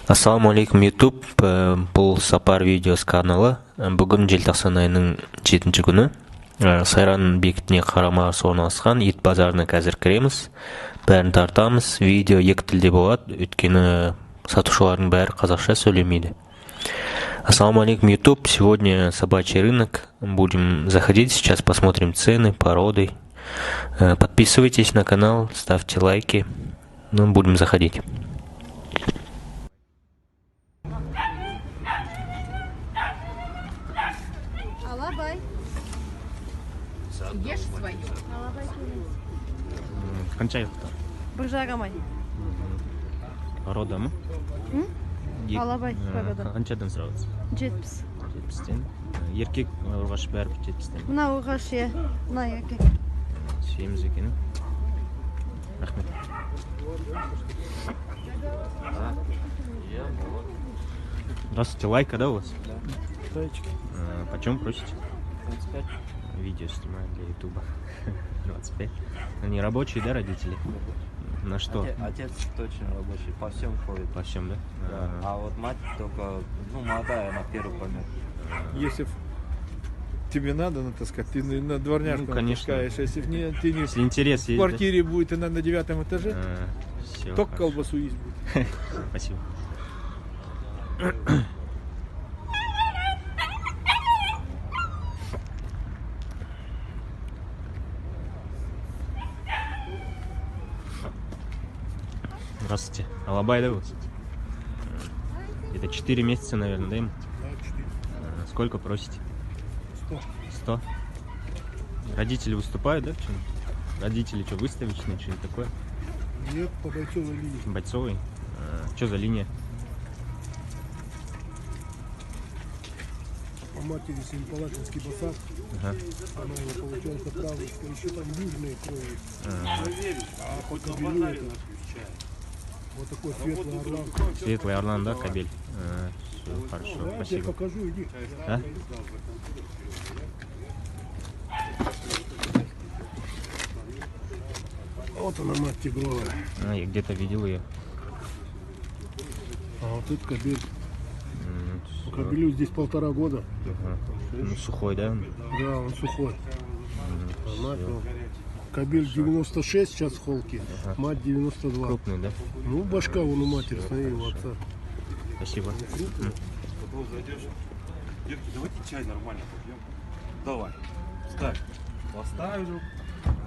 Ассаламу алейкум YouTube, бұл сапар видеос каналы. Бүгін желтоқсан айының 7-ші күні. Сайран бекетіне қарама-қарсы орналасқан ет базарына қазір кіреміз. Бәрін тартамыз. Видео екі тілде болады, өйткені сатушылардың бәрі қазақша сөйлемейді. Ассаламу алейкум YouTube. Сегодня собачий рынок. Будем заходить. Сейчас посмотрим цены, породы. Подписывайтесь на канал, ставьте лайки. Ну, будем заходить. Алабай. Ешь свою. Алабай. Қанша аяқты? 1 жарым ай. Порода ма? Алабай порода. Қаншадан сұрауыз? 70. 70-тен. Еркек ұрғаш бәрі 70-тен. Мына ұрғаш е, мына еркек. Сүйеміз екен. Рахмет. Здравствуйте, лайка, да, у вас? Зайчики. Почем просите? 25. Видео снимаю для ютуба. 25. Они рабочие, да, родители? На что? Отец точно рабочий, по всем ходит. По всем, да? Да. А вот мать только, молодая, она первый помер. Если тебе надо натаскать, ты на дворняжку конечно. натаскаешь. Если не, ты не Если интерес в есть, квартире будет, она на 9 этаже, да? Всё, только хорошо. колбасу есть будет. Спасибо. Здравствуйте. Алабай, да, у вас? Это 4 месяца, наверное, да, им? Сколько просите? 100. Родители выступают, да, в чем? Родители что, выставочные, что-нибудь такое? Нет, по бойцовой линии. Бойцовый? Что за линия? По матери Семипалатинский басар. Ага. Она его, получается, правочка, еще там южные крови. А по кобелю это вот такой светлый орлан. Светлый орлан, да, кобель? Все, хорошо, Да, я тебе спасибо. покажу, иди. А? Вот она, мать тигровая. Я где-то видел ее. А вот этот кобель. По кобелю здесь 1,5 года. Ага. Ну, сухой, да? Да, он сухой. А мать, Всё. ну, кобель 96 сейчас в холке, мать 92. Крупный, да? Ну, башка вон у матери, смотри, у отца. Спасибо. Потом зайдешь. Детки, давайте чай нормально попьем. Давай. Ставь. Поставлю.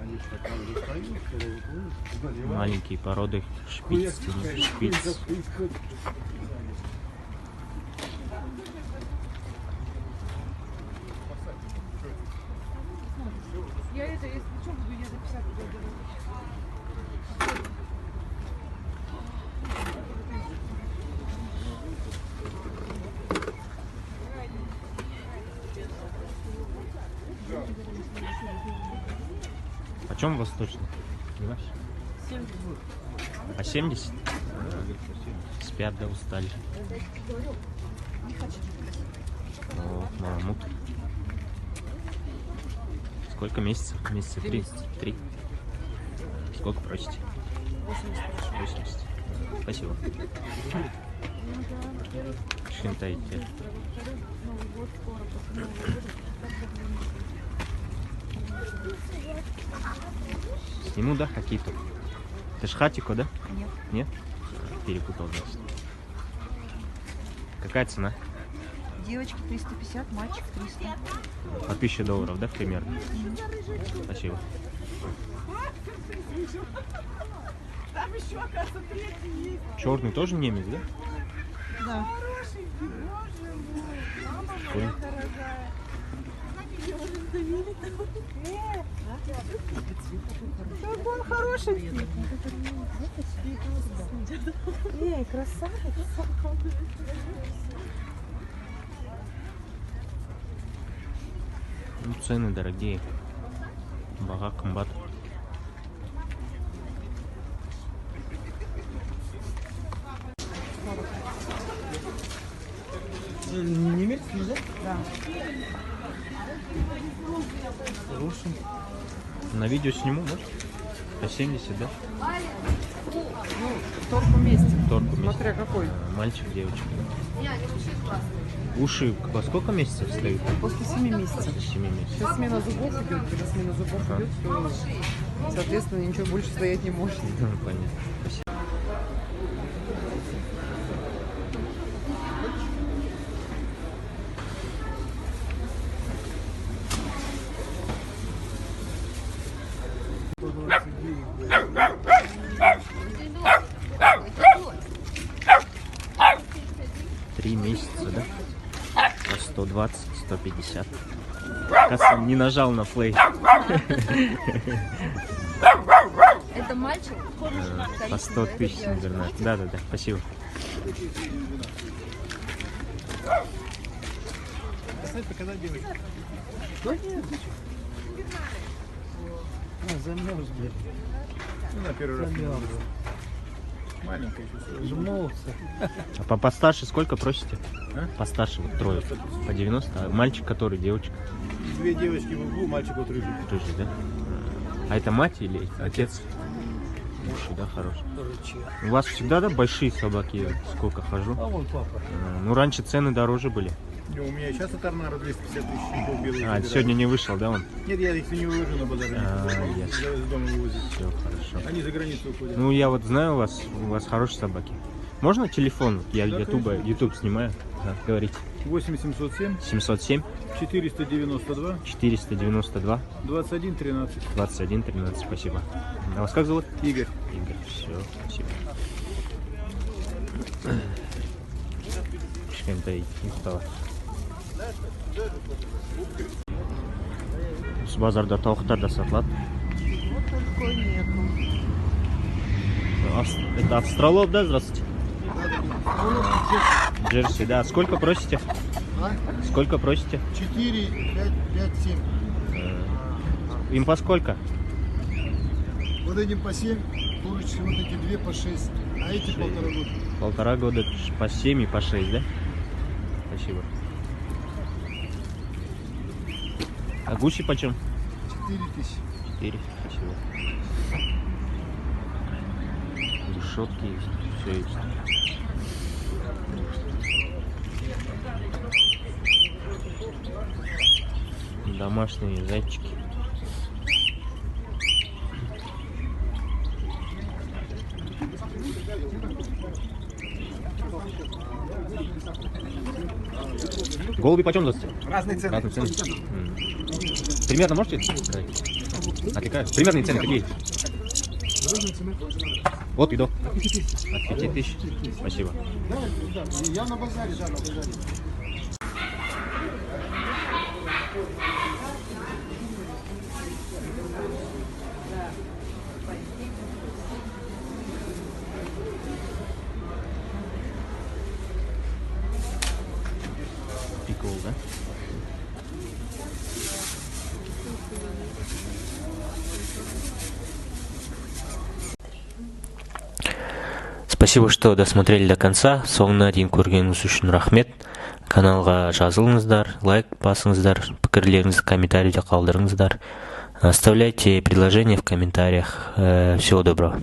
Они ж так там же стоят. Маленькие породы, шпиц, шпиц. Я это, если что, буду я за 50 делать. Почем восточный? Понимаешь? 70. А 70? Спят, да, устали. О, маламут. Сколько месяцев? Месяца 3? 3. Сколько просите? 80. Спасибо. Шинтайте. Сниму, да, какие-то? Это ж хатико, да? Нет. Нет? Перепутал, значит. Какая цена? Девочки 350, мальчик 300. По $1000, да, примерно? Спасибо. Черный тоже немец, да? Да. Понял. Какой он хороший. Эй, красавец. Ну, цены дорогие. Бага, комбат. Немецкий, да? Да. Хороший. На видео сниму, может? 170, да? Ну, торг вместе. Торг вместе. Смотря какой. Мальчик, девочка. Уши во сколько месяцев встают? После 7 месяцев. 7 месяцев. Сейчас смена зубов идет, когда смена зубов идет, то, соответственно, ничего больше стоять не может. Понятно. Спасибо. Три месяца, да? По 120, 150. Кажется, не нажал на плей. Это мальчик? По 100 тысяч, наверное. Да, спасибо. Показать девочку. Замерз, блядь. Ну, на первый раз. Маленькая еще. Жмолся. А постарше сколько просите? А? Постарше, вот трое. По 90. А мальчик который, девочка? Две девочки в углу, мальчик вот рыжий. Рыжий, да? А это мать или отец? Мужчина, да, хороший. У вас всегда, да, большие собаки? Я сколько хожу? А вон папа. Ну, раньше цены дороже были. У меня сейчас от Арнара 250 тысяч полбелых. А, сегодня не вышел, да, он? Нет, я их не вывожу на базаре. Ясно. Я из дома вывозю. Все, хорошо. Они за границу уходят. Ну, я вот знаю у вас хорошие собаки. Можно телефон? Я Да, YouTube снимаю. Да, говорите. 8707 707 492 492 21 13. 21 13. Спасибо. А вас как зовут? Игорь. Игорь. Все, спасибо. Кішкентай ұйықтала. Осы базарда тауықтар да сатылады. Вот такой нету. Это Австралов, да? Здравствуйте. Джерси, да. Сколько просите? Сколько просите? 4, 5, 5, 7. Им по сколько? Вот этим по 7, курочки вот эти 2 по 6, а эти 1,5 года. 1,5 года по 7 и по 6, да? Спасибо. А гуси почем? 4000. 4. Спасибо. Решетки есть, все есть. Домашние зайчики. Голуби почем, здравствуйте? Разные цены. Разные цены. Примерно можете сказать? А какая? Примерные цены какие? Разные цены. От и до. От 5000. Спасибо. Да, я на базаре, да, на базаре. Прикол, да? Спасибо, что досмотрели до конца. Соңына дейін көргеніңіз үшін рахмет. Каналға жазылыңыздар, лайк басыңыздар, пікірлеріңізді комментарийде қалдырыңыздар. Оставляйте предложения в комментариях. Всего доброго.